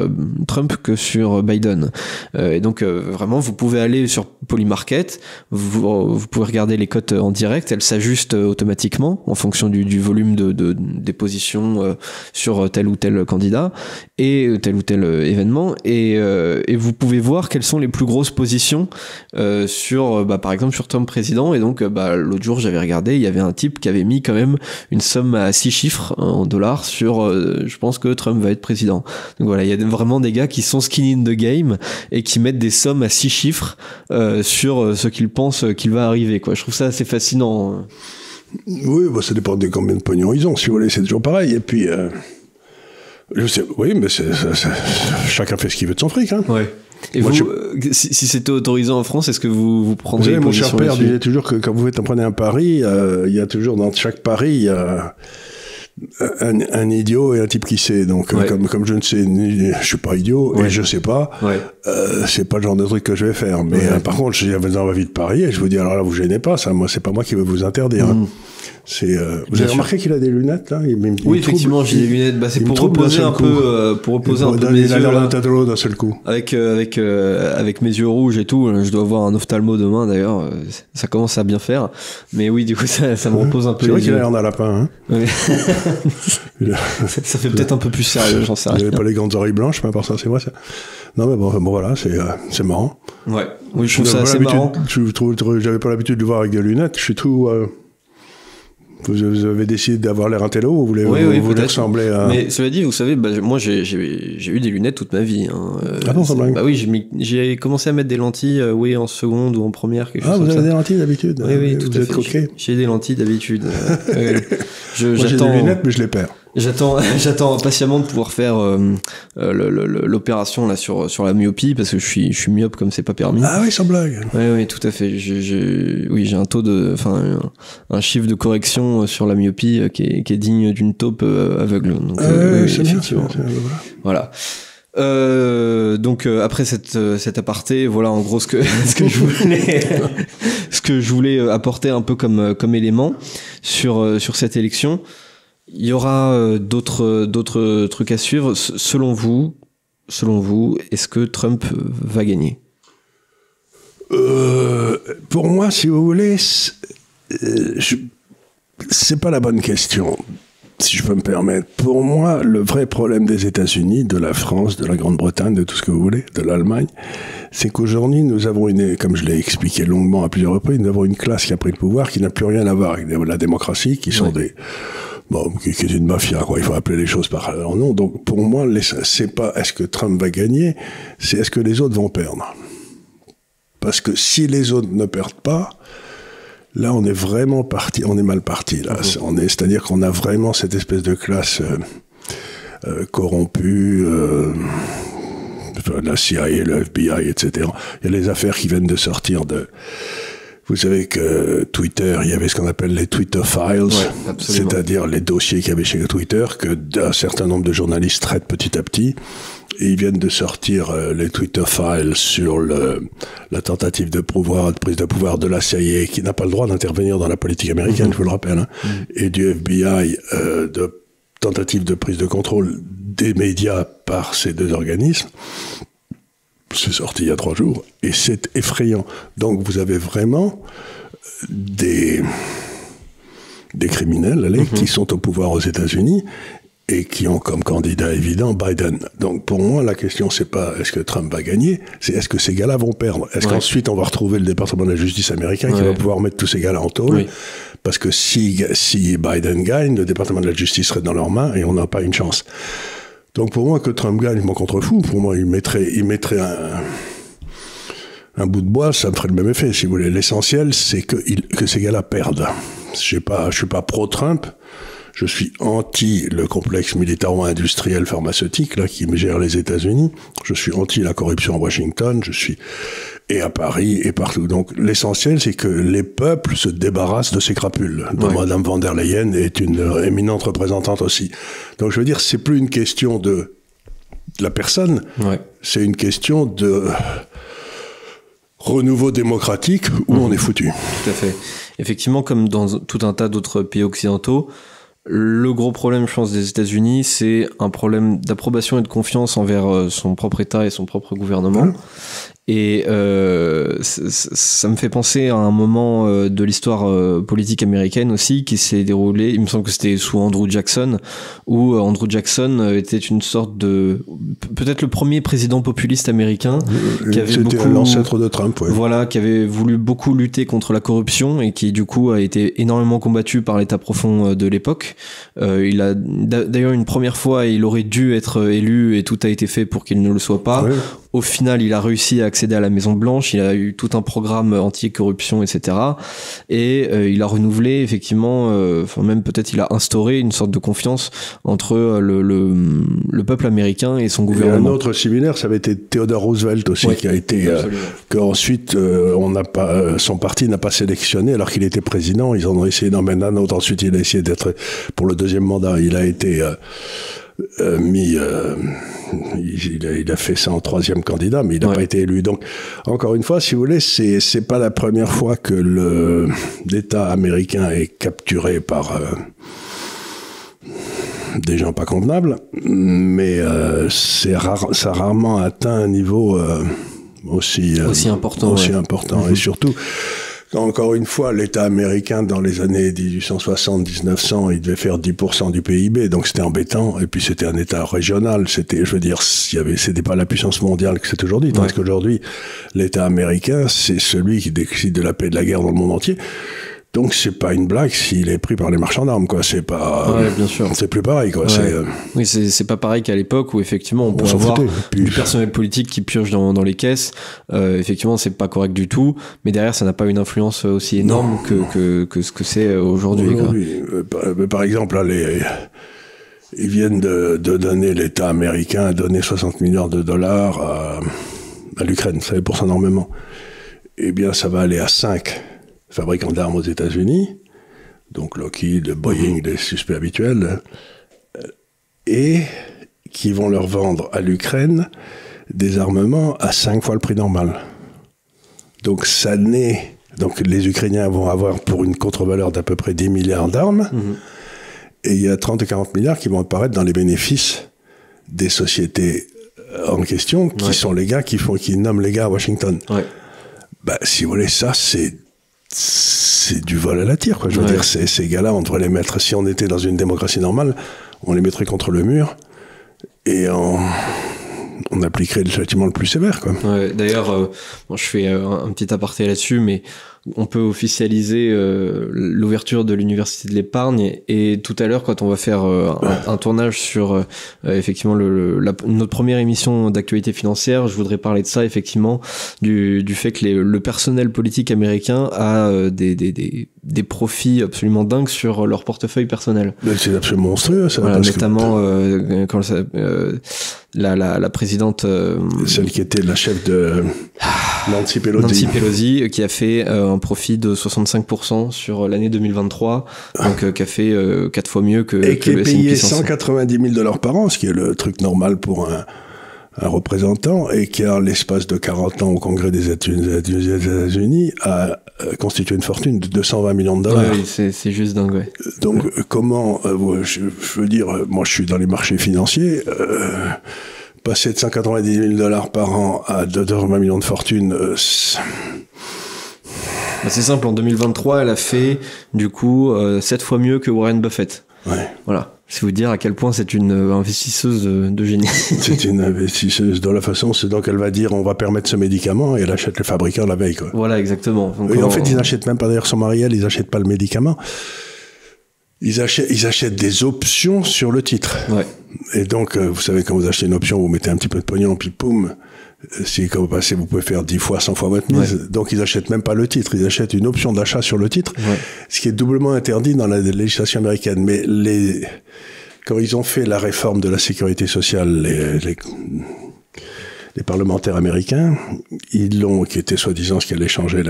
Speaker 1: Trump que sur Biden. Et donc vraiment, vous pouvez aller sur Polymarket, vous pouvez regarder les cotes en direct, elles s'ajustent automatiquement en fonction du volume des positions sur tel ou tel candidat et tel ou tel événement, et vous pouvez voir quelles sont les plus grosses positions sur, par exemple, sur Trump président. Et donc l'autre jour, j'avais regardé, il y avait un type qui avait mis quand même une somme à 6 chiffres en dollars sur je pense que Trump va être président. Donc voilà, il y a vraiment des gars qui sont skin in the game et qui mettent des sommes à 6 chiffres sur ce qu'ils pensent qu'il va arriver, quoi. Je trouve ça assez fascinant.
Speaker 2: Oui, ça dépend de combien de pognon ils ont, si vous voulez, c'est toujours pareil. Et puis je sais, oui, mais chacun fait ce qu'il veut de son fric, hein.
Speaker 1: Ouais. Et moi, si c'était autorisé en France, est-ce que vous prendriez
Speaker 2: mon cher père disait toujours que quand vous prenez un pari, il y a toujours dans chaque pari, un idiot et un type qui sait. Donc, comme je ne sais, je suis pas idiot et je sais pas, c'est pas le genre de truc que je vais faire. Mais par contre, j'avais dans ma vie de Paris et je vous dis, alors là, vous gênez pas, ça, moi, c'est pas moi qui vais vous interdire. Hein. Vous avez remarqué qu'il a des lunettes, là?
Speaker 1: Oui, effectivement, j'ai des lunettes. Bah, c'est pour reposer un peu, pour reposer un peu mes yeux.
Speaker 2: D'un seul coup.
Speaker 1: Avec mes yeux rouges et tout, je dois voir un ophtalmo demain, d'ailleurs. Ça commence à bien faire. Mais oui, du coup, ça me repose un peu.
Speaker 2: C'est vrai qu'il a l'air d'un lapin, hein.
Speaker 1: Oui. Ça fait peut-être un peu plus sérieux, j'en sais rien.
Speaker 2: Il n'avait pas les grandes oreilles blanches, mais à part ça, c'est vrai, ça. Non, mais bon, voilà, c'est marrant.
Speaker 1: Ouais. Oui, je trouve ça assez marrant.
Speaker 2: J'avais pas l'habitude de le voir avec des lunettes. Je suis tout, vous avez décidé d'avoir l'air intello ou vous voulez ressembler à...
Speaker 1: Mais cela dit, vous savez, moi j'ai eu des lunettes toute ma vie. Hein.
Speaker 2: Ah non, ça blague.
Speaker 1: Bah oui, j'ai commencé à mettre des lentilles en seconde ou en première. Quelque chose
Speaker 2: vous
Speaker 1: comme
Speaker 2: avez
Speaker 1: ça.
Speaker 2: des lentilles d'habitude?
Speaker 1: Oui, tout
Speaker 2: vous
Speaker 1: à
Speaker 2: êtes
Speaker 1: fait.
Speaker 2: coquet.
Speaker 1: J'ai des lentilles d'habitude.
Speaker 2: Moi, j'ai des lunettes, mais je les perds.
Speaker 1: J'attends patiemment de pouvoir faire l'opération là sur la myopie parce que je suis myope comme c'est pas permis.
Speaker 2: Ah oui, sans blague.
Speaker 1: Oui, tout à fait. J'ai un taux un chiffre de correction sur la myopie qui est digne d'une taupe aveugle. Donc,
Speaker 2: oui,
Speaker 1: effectivement. Voilà. Donc après cet aparté, voilà en gros ce que je voulais apporter un peu comme élément sur cette élection. Il y aura d'autres trucs à suivre. Selon vous, est-ce que Trump va gagner?
Speaker 2: Pour moi, si vous voulez, c'est pas la bonne question, si je peux me permettre. Pour moi, le vrai problème des États-Unis, de la France, de la Grande-Bretagne, de tout ce que vous voulez, de l'Allemagne, c'est qu'aujourd'hui, nous avons comme je l'ai expliqué longuement à plusieurs reprises, nous avons une classe qui a pris le pouvoir, qui n'a plus rien à voir avec la démocratie, qui sont qui est une mafia, quoi. Il faut appeler les choses par leur nom. Donc, pour moi, c'est pas est-ce que Trump va gagner, c'est est-ce que les autres vont perdre. Parce que si les autres ne perdent pas, là, on est vraiment parti, on est mal parti, là. C'est-à-dire qu'on a vraiment cette espèce de classe corrompue, la CIA, le FBI, etc. Il y a les affaires qui viennent de sortir de... Vous savez que Twitter, il y avait ce qu'on appelle les Twitter Files, c'est-à-dire les dossiers qu'il y avait chez Twitter, un certain nombre de journalistes traitent petit à petit, et ils viennent de sortir les Twitter Files sur la tentative de prise de pouvoir de la CIA, qui n'a pas le droit d'intervenir dans la politique américaine, je vous le rappelle, hein, et du FBI, de tentative de prise de contrôle des médias par ces deux organismes. C'est sorti il y a 3 jours, et c'est effrayant. Donc vous avez vraiment des criminels qui sont au pouvoir aux États-Unis et qui ont comme candidat évident Biden. Donc pour moi, la question, c'est pas est-ce que Trump va gagner, c'est est-ce que ces gars-là vont perdre. Est-ce qu'ensuite on va retrouver le département de la justice américain qui va pouvoir mettre tous ces gars-là en tôle, parce que si Biden gagne, le département de la justice serait dans leurs mains et on n'a pas une chance. Donc pour moi, que Trump gagne, je m'en contrefous. Pour moi, il mettrait un bout de bois, ça me ferait le même effet, si vous voulez. L'essentiel, c'est que ces gars-là perdent. Je suis pas pro-Trump. Je suis anti le complexe militaro-industriel pharmaceutique là qui gère les États-Unis. Je suis anti la corruption à Washington. Et à Paris et partout. Donc l'essentiel, c'est que les peuples se débarrassent de ces crapules. Madame von der Leyen est une éminente représentante aussi. Donc je veux dire, c'est plus une question de la personne, c'est une question de renouveau démocratique où on est foutu.
Speaker 1: Tout à fait. Effectivement, comme dans tout un tas d'autres pays occidentaux, le gros problème, je pense, des États-Unis, c'est un problème d'approbation et de confiance envers son propre État et son propre gouvernement. Et ça me fait penser à un moment de l'histoire politique américaine aussi qui s'est déroulé, il me semble que c'était sous Andrew Jackson, où Andrew Jackson était une sorte de peut-être le premier président populiste américain qui avait
Speaker 2: c'était l'ancêtre de Trump,
Speaker 1: voilà, qui avait voulu beaucoup lutter contre la corruption et qui du coup a été énormément combattu par l'État profond de l'époque. Il a d'ailleurs une première fois il aurait dû être élu et tout a été fait pour qu'il ne le soit pas. Au final, il a réussi à accéder à la Maison Blanche, il a eu tout un programme anti-corruption, etc. Et il a renouvelé, effectivement, enfin même peut-être il a instauré une sorte de confiance entre le peuple américain et son gouvernement.
Speaker 2: Et un autre similaire, ça avait été Theodore Roosevelt aussi, qui a été qu'ensuite son parti n'a pas sélectionné alors qu'il était président. Ils en ont essayé d'en mettre un autre. Ensuite, il a essayé d'être pour le deuxième mandat. Il a été il a fait ça en troisième candidat, mais il n'a pas été élu. Donc, encore une fois, si vous voulez, c'est pas la première fois que l'État américain est capturé par des gens pas convenables, mais ça a rarement atteint un niveau aussi
Speaker 1: important.
Speaker 2: Et surtout, encore une fois, l'État américain, dans les années 1860-1900, il devait faire 10% du PIB, donc c'était embêtant. Et puis c'était un État régional. C'était pas la puissance mondiale que c'est aujourd'hui. Tandis qu'aujourd'hui, l'État américain, c'est celui qui décide de la paix et de la guerre dans le monde entier. Donc c'est pas une blague s'il est pris par les marchands d'armes, quoi. C'est pas.
Speaker 1: Ouais, bien sûr.
Speaker 2: C'est plus pareil, quoi.
Speaker 1: Oui, c'est pas pareil qu'à l'époque où effectivement on peut avoir du personnel politique qui purge dans les caisses. Effectivement, c'est pas correct du tout. Mais derrière, ça n'a pas une influence aussi énorme que ce que c'est aujourd'hui.
Speaker 2: Par exemple, là, ils viennent de donner, l'État américain a donné 60 milliards de dollars à l'Ukraine. Ça fait pour son armement. Eh bien, ça va aller à 5 fabricants d'armes aux États-Unis, donc Lockheed, Boeing, les suspects habituels, et qui vont leur vendre à l'Ukraine des armements à 5 fois le prix normal. Donc donc les Ukrainiens vont avoir pour une contre-valeur d'à peu près 10 milliards d'armes, et il y a 30 et 40 milliards qui vont apparaître dans les bénéfices des sociétés en question, qui sont les gars qui nomment les gars à Washington. Si vous voulez, ça, c'est du vol à la tire, quoi. Je veux dire, ces gars-là, on devrait les mettre, si on était dans une démocratie normale, on les mettrait contre le mur et on appliquerait le châtiment le plus sévère, quoi.
Speaker 1: D'ailleurs, je fais un petit aparté là-dessus, mais on peut officialiser l'ouverture de l'université de l'épargne, et tout à l'heure, quand on va faire un tournage sur effectivement notre première émission d'actualité financière, je voudrais parler de ça, effectivement, du fait que le personnel politique américain a des profits absolument dingues sur leur portefeuille personnel.
Speaker 2: C'est absolument monstrueux, ça.
Speaker 1: Voilà, notamment la présidente,
Speaker 2: celle qui était la chef de Nancy Pelosi,
Speaker 1: qui a fait un profit de 65% sur l'année 2023, donc qui a fait 4 fois mieux que
Speaker 2: et qui
Speaker 1: le
Speaker 2: est payé
Speaker 1: S&P 500.
Speaker 2: $190,000 par an, ce qui est le truc normal pour un représentant, et qui a l'espace de 40 ans au Congrès des États-Unis a constitué une fortune de $220 millions.
Speaker 1: Oui, c'est juste dingue.
Speaker 2: Donc comment, je veux dire, moi je suis dans les marchés financiers, passer de $190,000 par an à $220 millions de fortune,
Speaker 1: c'est simple, en 2023, elle a fait du coup 7 fois mieux que Warren Buffett. Voilà. C'est vous dire à quel point c'est une investisseuse de génie.
Speaker 2: C'est une investisseuse de la façon, c'est donc elle va dire on va permettre ce médicament, et elle achète le fabricant la veille, quoi.
Speaker 1: Voilà, exactement. Donc,
Speaker 2: en fait, ils n'achètent même pas, d'ailleurs, son mari, ils n'achètent pas le médicament. Ils achètent des options sur le titre. Et donc, vous savez, quand vous achetez une option, vous mettez un petit peu de pognon, puis poum, quand vous passez, vous pouvez faire 10 fois, 100 fois votre mise. Donc, ils achètent même pas le titre, ils achètent une option d'achat sur le titre, ce qui est doublement interdit dans la législation américaine. Mais quand ils ont fait la réforme de la sécurité sociale, les parlementaires américains, qui était soi-disant ce qui allait changer,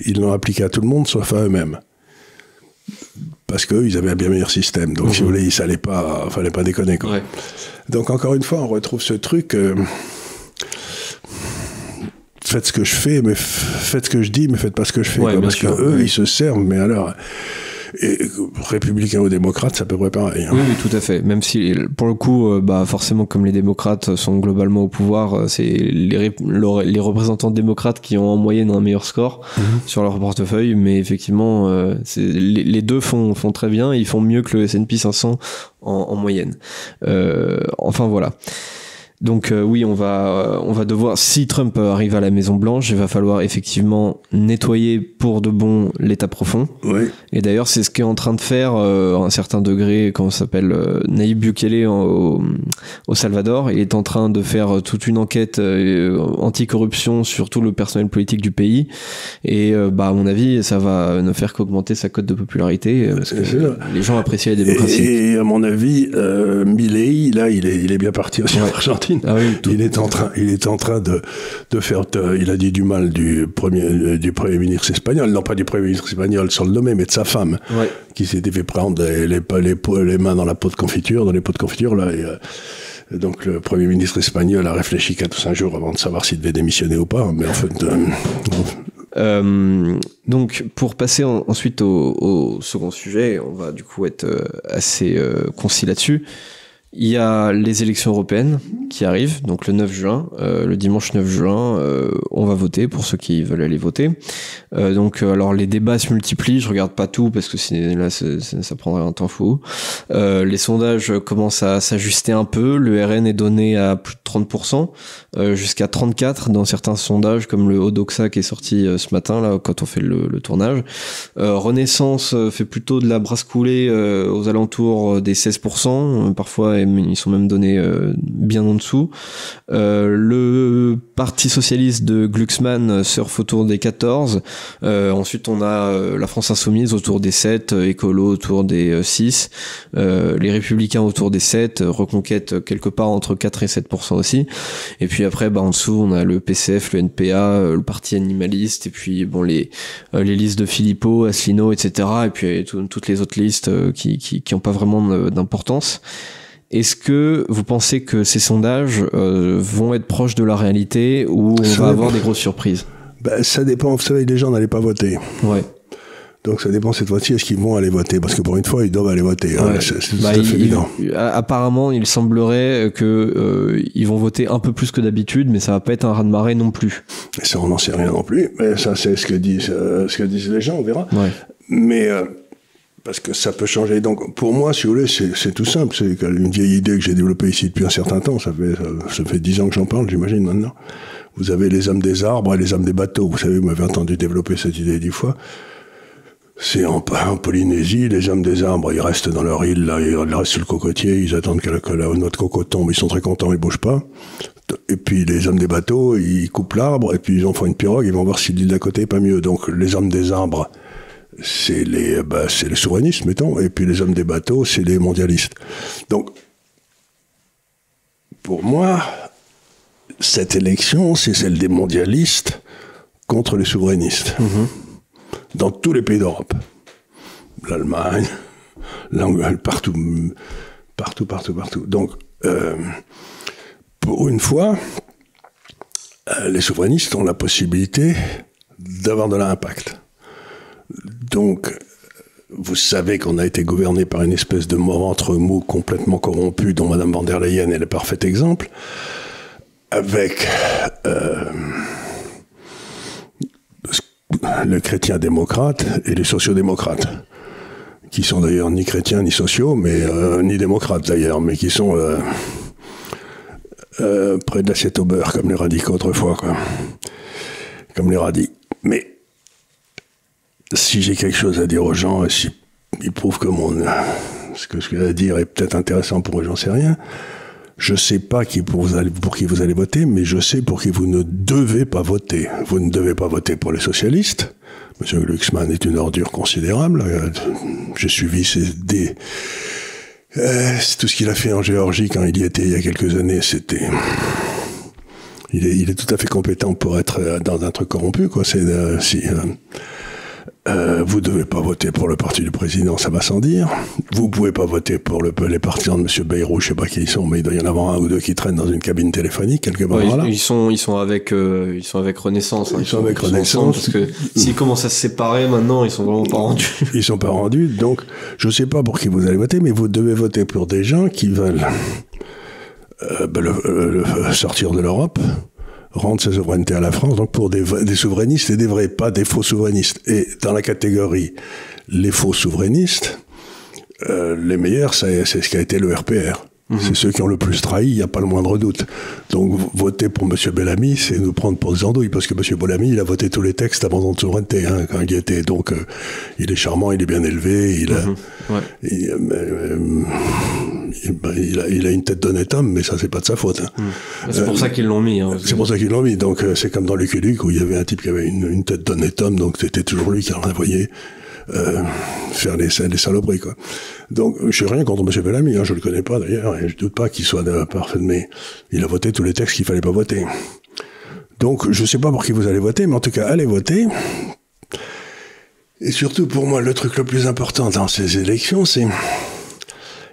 Speaker 2: ils l'ont appliqué à tout le monde, sauf à eux-mêmes. Parce qu'eux, ils avaient un bien meilleur système. Donc, si vous voulez, fallait pas déconner, quoi. Donc, encore une fois, on retrouve ce truc... faites ce que je fais, mais faites ce que je dis, mais faites pas ce que je fais. Parce que eux, ils se servent, mais alors... Et républicains ou démocrates, c'est à peu près pareil.
Speaker 1: Oui, tout à fait. Même si, pour le coup, forcément, comme les démocrates sont globalement au pouvoir, c'est les représentants démocrates qui ont en moyenne un meilleur score sur leur portefeuille. Mais effectivement, les deux font très bien. Ils font mieux que le S&P 500 en moyenne. Enfin, voilà. Donc oui, on va devoir, si Trump arrive à la Maison Blanche, il va falloir effectivement nettoyer pour de bon l'État profond.
Speaker 2: Oui.
Speaker 1: Et d'ailleurs, c'est ce qu'est en train de faire à un certain degré, comment ça s'appelle, Nayib Bukele au Salvador. Il est en train de faire toute une enquête anti-corruption sur tout le personnel politique du pays. Et à mon avis, ça va ne faire qu'augmenter sa cote de popularité parce que les gens apprécient la démocratie.
Speaker 2: Et à mon avis, Milei, là, il est bien parti aussi en Argentine.
Speaker 1: Ah oui,
Speaker 2: il est en train de faire. Il a dit du mal du premier ministre espagnol, non pas du premier ministre espagnol sans le nommer, mais de sa femme, qui s'était fait prendre les mains dans les pots de confiture là. Et donc le premier ministre espagnol a réfléchi 4 ou 5 jours avant de savoir s'il devait démissionner ou pas. Mais en fait.
Speaker 1: Donc pour passer ensuite au second sujet, on va du coup être assez concis là-dessus. Il y a les élections européennes qui arrivent, donc le 9 juin, le dimanche 9 juin, on va voter pour ceux qui veulent aller voter. Alors les débats se multiplient, je regarde pas tout parce que là ça prendrait un temps fou. Les sondages commencent à s'ajuster un peu, le RN est donné à plus de 30%, jusqu'à 34% dans certains sondages comme le Odoxa qui est sorti ce matin là quand on fait le tournage. Renaissance fait plutôt de la brasse coulée aux alentours des 16%, parfois ils sont même donnés bien en dessous. Le Parti Socialiste de Glucksmann surfe autour des 14. Ensuite, on a la France Insoumise autour des 7, Écolo autour des 6, les Républicains autour des 7, Reconquête quelque part entre 4 et 7% aussi. Et puis après, en dessous, on a le PCF, le NPA, le Parti Animaliste, et puis les listes de Philippot, Asselineau, etc. Et puis toutes les autres listes qui ont pas vraiment d'importance. Est-ce que vous pensez que ces sondages vont être proches de la réalité ou on va avoir des grosses surprises?
Speaker 2: Ça dépend. Vous savez, les gens n'allaient pas voter.
Speaker 1: Ouais.
Speaker 2: Donc ça dépend cette fois-ci, est-ce qu'ils vont aller voter? Parce que pour une fois, ils doivent aller voter. Ouais. C'est tout à fait évident.
Speaker 1: Apparemment, il semblerait que ils vont voter un peu plus que d'habitude, mais ça va pas être un raz-de-marée non plus.
Speaker 2: Et ça, on n'en sait rien non plus. Mais ça, c'est ce que disent les gens, on verra.
Speaker 1: Ouais.
Speaker 2: Mais parce que ça peut changer. Donc, pour moi, si vous voulez, c'est tout simple. C'est une vieille idée que j'ai développée ici depuis un certain temps. Ça fait 10 ans que j'en parle, j'imagine, maintenant. Vous avez les hommes des arbres et les hommes des bateaux. Vous savez, vous m'avez entendu développer cette idée 10 fois. C'est en Polynésie, les hommes des arbres, ils restent dans leur île, là, ils restent sur le cocotier, ils attendent que la noix de coco tombe, ils sont très contents, ils bougent pas. Et puis les hommes des bateaux, ils coupent l'arbre, et puis ils en font une pirogue, ils vont voir si l'île d'à côté est pas mieux. Donc les hommes des arbres, c'est les souverainistes, mettons, et puis les hommes des bateaux, c'est les mondialistes. Donc, pour moi, cette élection, c'est celle des mondialistes contre les souverainistes. Dans tous les pays d'Europe. L'Allemagne, l'Angleterre, partout. Donc, pour une fois, les souverainistes ont la possibilité d'avoir de l'impact. Donc, vous savez qu'on a été gouverné par une espèce de ventre mou complètement corrompu, dont Mme van der Leyen est le parfait exemple, avec les chrétiens démocrates et les sociodémocrates, qui sont d'ailleurs ni chrétiens ni sociaux, mais ni démocrates d'ailleurs, mais qui sont près de l'assiette au beurre, comme les radicaux autrefois, quoi. Comme les radis. Mais si j'ai quelque chose à dire aux gens, si ils prouvent que ce que je vais dire est peut-être intéressant pour eux, j'en sais rien. Je sais pas pour qui vous allez voter, mais je sais pour qui vous ne devez pas voter. Vous ne devez pas voter pour les socialistes. Monsieur Glucksmann est une ordure considérable. J'ai suivi tout ce qu'il a fait en Géorgie quand il y était il y a quelques années. Il est tout à fait compétent pour être dans un truc corrompu, quoi. Vous devez pas voter pour le parti du président, ça va sans dire. Vous pouvez pas voter pour les partisans de M. Bayrou, je sais pas qui ils sont, mais il doit y en avoir un ou deux qui traînent dans une cabine téléphonique quelque part là.
Speaker 1: Ils sont avec Renaissance.
Speaker 2: Ils sont avec Renaissance.
Speaker 1: Parce que s'ils commencent à se séparer maintenant, ils sont vraiment pas rendus.
Speaker 2: Ils sont pas rendus, donc je sais pas pour qui vous allez voter, mais vous devez voter pour des gens qui veulent sortir de l'Europe, rendre sa souveraineté à la France, donc pour des souverainistes et des vrais, pas des faux souverainistes. Et dans la catégorie les faux souverainistes, les meilleurs, c'est ce qu'a été le RPR. C'est ceux qui ont le plus trahi, il n'y a pas le moindre doute. Donc voter pour M. Bellamy, c'est nous prendre pour des andouilles, parce que M. Bellamy, il a voté tous les textes d'abandon de souveraineté, hein, quand il y était. Donc il est charmant, il est bien élevé, il a une tête d'honnête homme, mais ça, c'est pas de sa faute. Hein.
Speaker 1: C'est pour ça qu'ils l'ont mis. Hein,
Speaker 2: c'est pour ça qu'ils l'ont mis. Donc c'est comme dans Lucky Luke, où il y avait un type qui avait une tête d'honnête homme, donc c'était toujours lui qui en envoyait faire les saloperies, quoi. Donc, je sais rien contre M. Bellamy, hein, je le connais pas d'ailleurs, et je doute pas qu'il soit parfait, mais il a voté tous les textes qu'il fallait pas voter. Donc, je sais pas pour qui vous allez voter, mais en tout cas, allez voter. Et surtout, pour moi, le truc le plus important dans ces élections, c'est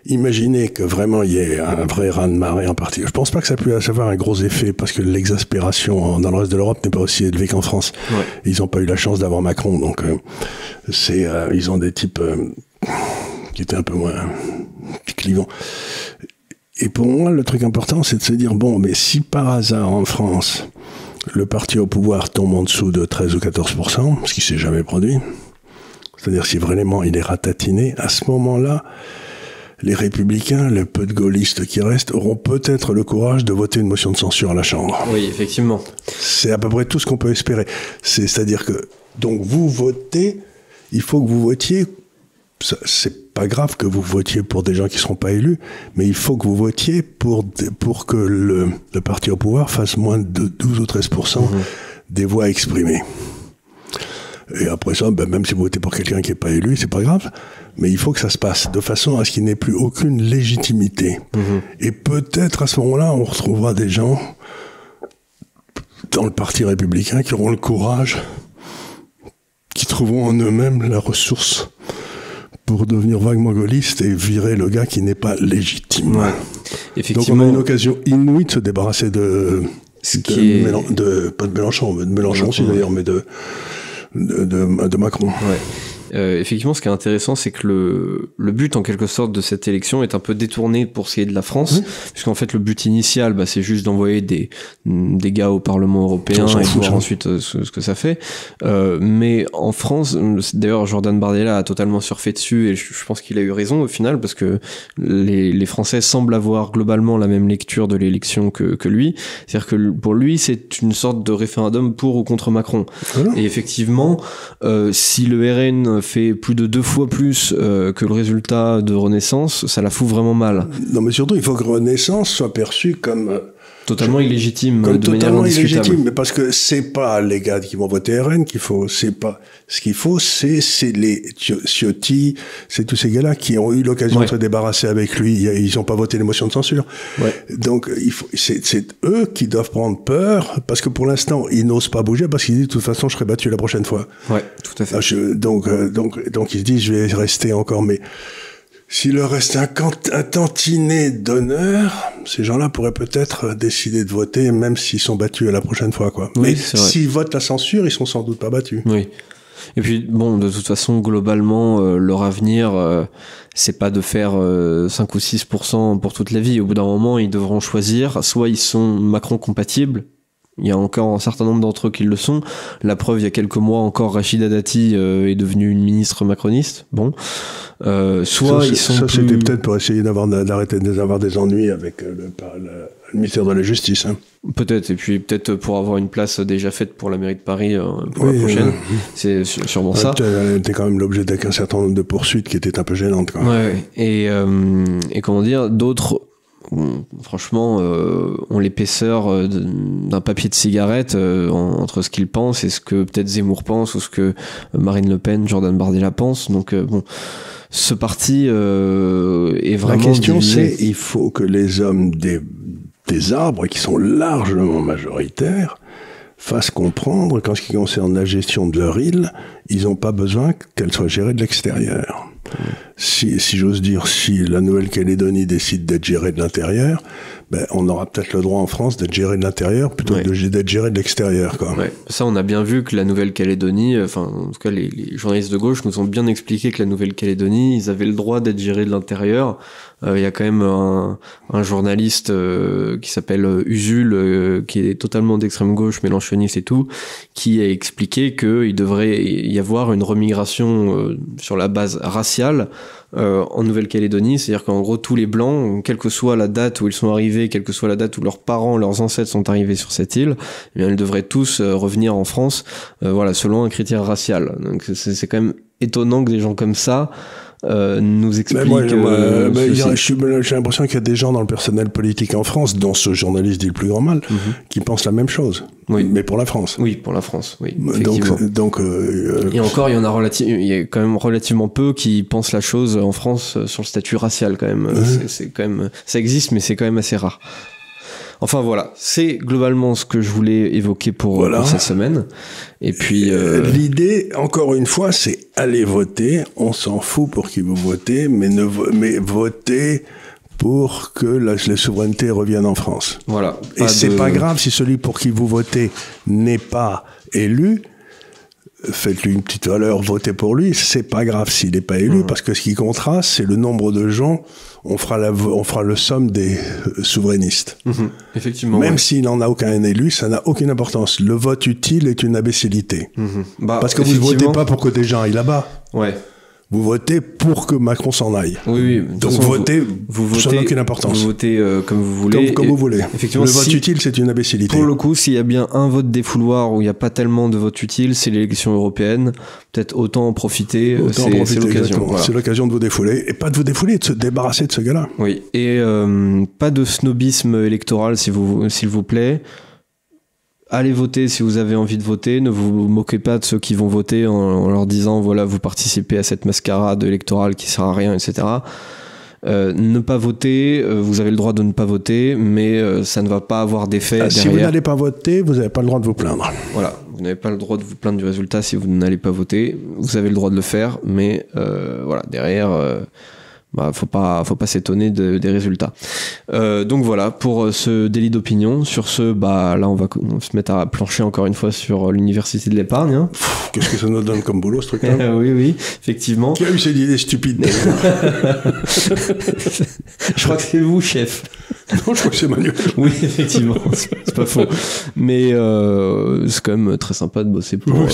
Speaker 2: imaginez que vraiment il y ait un vrai raz-de-marée en partie. Je pense pas que ça puisse avoir un gros effet, parce que l'exaspération dans le reste de l'Europe n'est pas aussi élevée qu'en France. Ouais. Ils n'ont pas eu la chance d'avoir Macron, donc ils ont des types qui étaient un peu moins clivants. Et pour moi, le truc important, c'est de se dire, bon, mais si par hasard en France, le parti au pouvoir tombe en dessous de 13 ou 14%, ce qui s'est jamais produit, c'est-à-dire si vraiment il est ratatiné, à ce moment-là, les Républicains, le peu de gaullistes qui restent, auront peut-être le courage de voter une motion de censure à la Chambre.
Speaker 1: Oui, effectivement.
Speaker 2: C'est à peu près tout ce qu'on peut espérer. C'est-à-dire que, donc vous votez, il faut que vous votiez, c'est pas grave que vous votiez pour des gens qui ne seront pas élus, mais il faut que vous votiez pour que le parti au pouvoir fasse moins de 12 ou 13% des voix exprimées. Et après ça, même si vous votez pour quelqu'un qui n'est pas élu, c'est pas grave, mais il faut que ça se passe de façon à ce qu'il n'ait plus aucune légitimité. Et peut-être à ce moment-là, on retrouvera des gens dans le parti républicain qui auront le courage, qui trouveront en eux-mêmes la ressource pour devenir vaguement gaulliste et virer le gars qui n'est pas légitime. Ouais.
Speaker 1: Effectivement.
Speaker 2: Donc on a une occasion inouïe de se débarrasser pas de Mélenchon, de Mélenchon aussi d'ailleurs, mais de Macron.
Speaker 1: Ouais. Effectivement, ce qui est intéressant, c'est que le but, en quelque sorte, de cette élection est un peu détourné pour ce qui est de la France, puisqu'en fait, le but initial, c'est juste d'envoyer des gars au Parlement européen et voir ensuite ce que ça fait. Mais en France, d'ailleurs, Jordan Bardella a totalement surfé dessus, et je pense qu'il a eu raison au final, parce que les Français semblent avoir globalement la même lecture de l'élection que lui. C'est-à-dire que pour lui, c'est une sorte de référendum pour ou contre Macron. Voilà. Et effectivement, si le RN fait plus de 2 fois plus que le résultat de Renaissance, ça la fout vraiment mal.
Speaker 2: Non, mais surtout, il faut que Renaissance soit perçue comme
Speaker 1: totalement illégitime,
Speaker 2: comme
Speaker 1: de
Speaker 2: totalement
Speaker 1: manière indiscutable.
Speaker 2: Illégitime, mais parce que c'est pas les gars qui vont voter RN qu'il faut, c'est pas ce qu'il faut, c'est les Ciotti, c'est tous ces gars-là qui ont eu l'occasion de se débarrasser avec lui. Ils ont pas voté les motions de censure. Ouais. Donc c'est eux qui doivent prendre peur, parce que pour l'instant ils n'osent pas bouger, parce qu'ils disent de toute façon je serai battu la prochaine fois.
Speaker 1: Ouais, tout à fait.
Speaker 2: Donc ils se disent je vais rester encore, mais s'il leur reste un tantinet d'honneur, ces gens-là pourraient peut-être décider de voter, même s'ils sont battus à la prochaine fois, quoi. Oui, mais s'ils votent la censure, ils sont sans doute pas battus.
Speaker 1: Oui. Et puis, bon, de toute façon, globalement, leur avenir, c'est pas de faire 5 ou 6% pour toute la vie. Au bout d'un moment, ils devront choisir. Soit ils sont Macron compatibles. Il y a encore un certain nombre d'entre eux qui le sont. La preuve, il y a quelques mois encore, Rachida Dati est devenue une ministre macroniste. Bon. Soit ils sont plus...
Speaker 2: c'était peut-être pour essayer d'arrêter d'avoir des ennuis avec le ministère de la Justice. Hein.
Speaker 1: Peut-être, et puis peut-être pour avoir une place déjà faite pour la mairie de Paris pour la prochaine. C'est sûrement ça.
Speaker 2: Elle était quand même l'objet d'un certain nombre de poursuites qui étaient un peu gênantes. Quoi.
Speaker 1: Ouais. Et comment dire, d'autres... franchement, ont l'épaisseur d'un papier de cigarette entre ce qu'ils pensent et ce que peut-être Zemmour pense ou ce que Marine Le Pen, Jordan Bardella pense. Donc bon, ce parti est vraiment...
Speaker 2: La question c'est, il faut que les hommes des arbres, qui sont largement majoritaires, fassent comprendre qu'en ce qui concerne la gestion de leur île, ils n'ont pas besoin qu'elle soit gérée de l'extérieur. Si j'ose dire, si la Nouvelle-Calédonie décide d'être gérée de l'intérieur, on aura peut-être le droit en France d'être géré de l'intérieur plutôt que d'être géré de l'extérieur. Quoi.
Speaker 1: Ouais. Ça, on a bien vu que la Nouvelle-Calédonie, enfin, en tout cas, les journalistes de gauche nous ont bien expliqué que la Nouvelle-Calédonie, ils avaient le droit d'être gérés de l'intérieur. Il y a quand même un journaliste qui s'appelle Usul, qui est totalement d'extrême gauche, mélenchoniste et tout, qui a expliqué qu'il devrait y avoir une remigration sur la base raciale raciale en Nouvelle-Calédonie, c'est-à-dire qu'en gros tous les blancs, quelle que soit la date où ils sont arrivés, quelle que soit la date où leurs parents, leurs ancêtres sont arrivés sur cette île, eh bien ils devraient tous revenir en France, voilà, selon un critère racial. Donc c'est quand même étonnant que des gens comme ça nous expliquent.
Speaker 2: J'ai l'impression qu'il y a des gens dans le personnel politique en France, dont ce journaliste dit le plus grand mal, qui pensent la même chose.
Speaker 1: Oui.
Speaker 2: Mais pour la France.
Speaker 1: Oui, pour la France, oui.
Speaker 2: Donc
Speaker 1: et encore, il y a quand même relativement peu qui pensent la chose en France sur le statut racial, quand même. C'est quand même, ça existe, mais c'est quand même assez rare. Enfin voilà, c'est globalement ce que je voulais évoquer pour cette semaine. Et puis
Speaker 2: l'idée, encore une fois, c'est aller voter. On s'en fout pour qui vous votez, mais votez pour que les souverainetés reviennent en France.
Speaker 1: Voilà.
Speaker 2: Et c'est pas grave si celui pour qui vous votez n'est pas élu. Faites-lui une petite valeur, votez pour lui. C'est pas grave s'il n'est pas élu, parce que ce qui comptera, c'est le nombre de gens. On fera le somme des souverainistes.
Speaker 1: Effectivement.
Speaker 2: Même s'il n'en a aucun élu, ça n'a aucune importance. Le vote utile est une imbécilité. Parce que vous ne votez pas pour que des gens aillent là-bas.
Speaker 1: Ouais.
Speaker 2: Vous votez pour que Macron s'en aille.
Speaker 1: Oui.
Speaker 2: Donc votez, ça n'a aucune importance.
Speaker 1: Vous votez comme vous voulez.
Speaker 2: Comme vous voulez.
Speaker 1: Effectivement,
Speaker 2: le vote utile, c'est une imbécilité.
Speaker 1: Pour le coup, s'il y a bien un vote défouloir où il n'y a pas tellement de vote utile, c'est l'élection européenne. Peut-être autant en profiter. C'est l'occasion. Voilà.
Speaker 2: C'est l'occasion de vous défouler. Et pas de vous défouler, de se débarrasser de ce gars-là.
Speaker 1: Oui. Et pas de snobisme électoral, s'il vous plaît. Allez voter si vous avez envie de voter. Ne vous moquez pas de ceux qui vont voter en leur disant voilà, vous participez à cette mascarade électorale qui sert à rien, etc. Ne pas voter, vous avez le droit de ne pas voter, mais ça ne va pas avoir d'effet derrière.
Speaker 2: Si vous n'allez pas voter, vous n'avez pas le droit de vous plaindre.
Speaker 1: Voilà, vous n'avez pas le droit de vous plaindre du résultat si vous n'allez pas voter. Vous avez le droit de le faire, mais voilà, derrière... faut pas s'étonner des résultats. Donc voilà pour ce délit d'opinion. Sur ce, là on va se mettre à plancher encore une fois sur l'université de l'épargne. Hein.
Speaker 2: Qu'est-ce que ça nous donne comme boulot ce truc-là?
Speaker 1: Oui, effectivement.
Speaker 2: Qui a eu cette idée stupide?
Speaker 1: Je crois que c'est vous, chef.
Speaker 2: Non, je crois que c'est Manuel.
Speaker 1: Oui, effectivement, c'est pas faux. Mais c'est quand même très sympa de bosser pour
Speaker 2: moi, je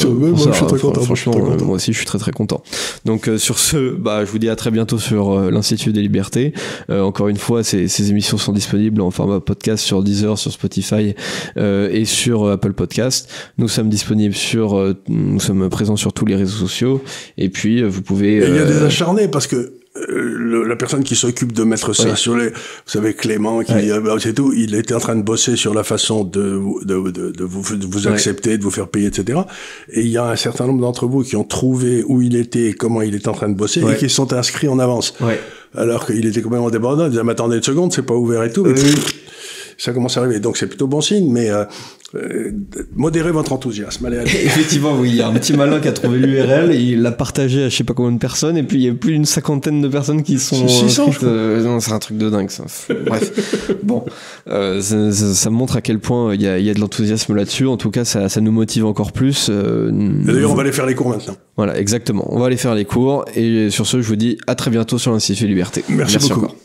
Speaker 2: suis très content.
Speaker 1: Franchement, moi aussi, je suis très très content. Donc sur ce, je vous dis à très bientôt sur l'Institut des Libertés. Encore une fois, ces émissions sont disponibles en format podcast sur Deezer, sur Spotify et sur Apple Podcast. Nous sommes disponibles nous sommes présents sur tous les réseaux sociaux. Et puis, vous pouvez...
Speaker 2: il y a des acharnés parce que la personne qui s'occupe de mettre ça sur vous savez, Clément, c'est tout, il était en train de bosser sur la façon de vous accepter, de vous faire payer, etc. Et il y a un certain nombre d'entre vous qui ont trouvé où il était et comment il était en train de bosser et qui sont inscrits en avance. Alors qu'il était complètement débordant, il disait, mais attendez une seconde, c'est pas ouvert et tout. Mais ça commence à arriver. Donc c'est plutôt bon signe, mais modérez votre enthousiasme. Allez.
Speaker 1: Effectivement, oui, il y a un petit malin qui a trouvé l'URL et il l'a partagé à je sais pas combien de personnes, et puis il y a plus d'une 50aine de personnes qui sont
Speaker 2: 600,
Speaker 1: non, c'est un truc de dingue ça. Bref, bon, ça montre à quel point il y a de l'enthousiasme là-dessus. En tout cas, ça nous motive encore plus.
Speaker 2: D'ailleurs, on va aller faire les cours maintenant.
Speaker 1: Voilà, exactement. On va aller faire les cours, et sur ce, je vous dis à très bientôt sur l'Institut Liberté.
Speaker 2: Merci beaucoup.
Speaker 1: Encore.